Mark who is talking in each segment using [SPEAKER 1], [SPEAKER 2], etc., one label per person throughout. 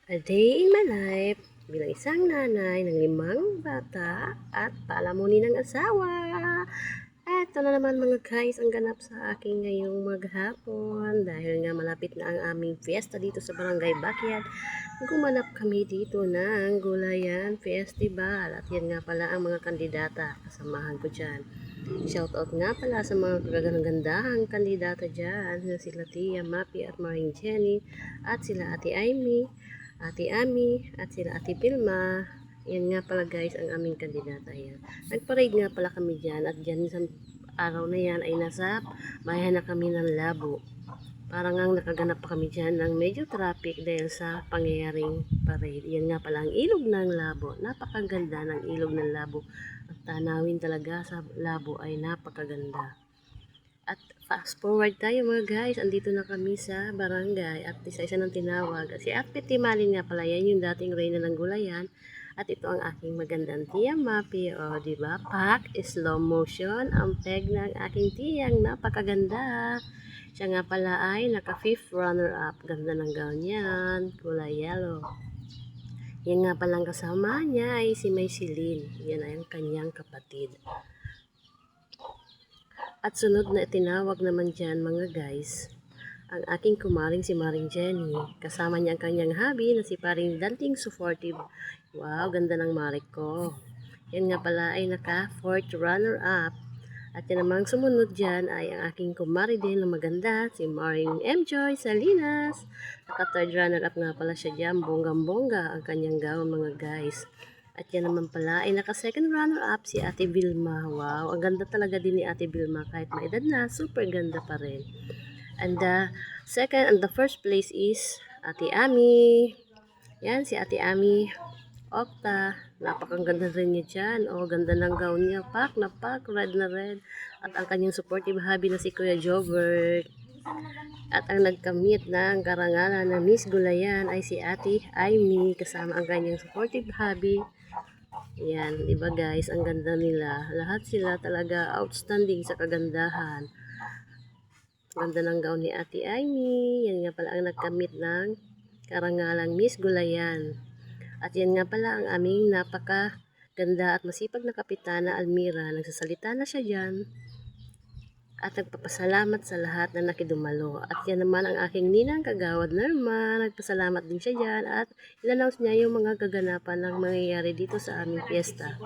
[SPEAKER 1] A day in my life bilang isang nanay ng 5 bata at palamunin ng asawa. Eto na naman mga guys ang ganap sa akin ngayong maghapon dahil nga malapit na ang aming fiesta dito sa Barangay Backyard. Gumanap kami dito ng Gulayan Festival at yan nga pala ang mga kandidata. Kasamahan ko dyan. Shoutout nga pala sa mga kagandahang kandidata dyan na sila Tia, Mapi at Maring Jenny at sila Ate Amy, Ate Ami at sila Ate Pilma. Yan nga pala guys ang aming kandidata yan. Nagparade nga pala kami dyan at dyan sa araw na yan ay nasa bayan na kami ng Labo. Parang nga nakaganap pa kami dyan ng medyo traffic dahil sa pangyayaring parade. Yan nga pala ang ilog ng Labo. Napakaganda ng ilog ng Labo. At tanawin talaga sa Labo ay napakaganda. At fast forward tayo mga guys, andito na kami sa barangay at isa-isa ng tinawag. Si Ate Timalin nga pala, yan yung dating reyna ng Gulayan. At ito ang aking magandang tiya Mapi. O, diba? Pack, slow motion, ang peg ng aking tiyang napakaganda. Siya nga pala ay naka-5th runner-up. Ganda ng gown yan, kulay yellow. Yan nga palang kasama niya ay si May Silin. Yan ay ang kanyang kapatid. At sunod na tinawag naman dyan mga guys, ang aking kumaring si Maring Jenny. Kasama niya ang kanyang hubby na si paring Danting Supportive. Wow, ganda ng marik ko. Yan nga pala ay naka 4th runner-up. At yan namang sumunod dyan ay ang aking kumari din na maganda, si Maring M. Joy Salinas. Naka 3rd runner-up nga pala siya dyan, bonggang-bongga ang kanyang gown mga guys. At yan naman pala ay naka second runner-up si Ate Vilma. Wow, ang ganda talaga din ni Ate Vilma kahit maedad na, super ganda pa rin. And the second and the first place is Ate Ami. Yan si Ate Ami Okta. Napakaganda rin niya dyan. Oh, ganda ng gown niya. Pak na pak, red na red. At ang kanyang supportive hubby na si Kuya Jobert. At ang nagkamit ng karangalan na Miss Gulayan ay si Ate Amy kasama ang kanyang supportive hubby. Yan, di ba guys, ang ganda nila. Lahat sila talaga outstanding sa kagandahan. Ganda ng gown ni Ate Amy. Yan nga pala ang nagkamit ng karangalang Miss Gulayan. At yan nga pala ang aming napaka-ganda at masipag na kapitana Almira. Nagsasalita na siya dyan. At nagpapasalamat sa lahat na nakidumalo. At yan naman ang aking ninang kagawad Norma. Nagpasalamat din siya dyan at in-announce niya yung mga kaganapan ng mangyayari dito sa aming fiesta.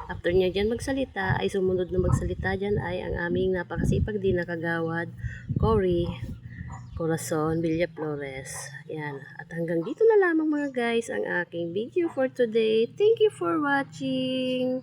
[SPEAKER 1] After niya dyan magsalita, ay sumunod na magsalita dyan ay ang aming napakasipag din na kagawad, Cory Corazon Villaflores. Yan. At hanggang dito na lamang mga guys ang aking video for today. Thank you for watching!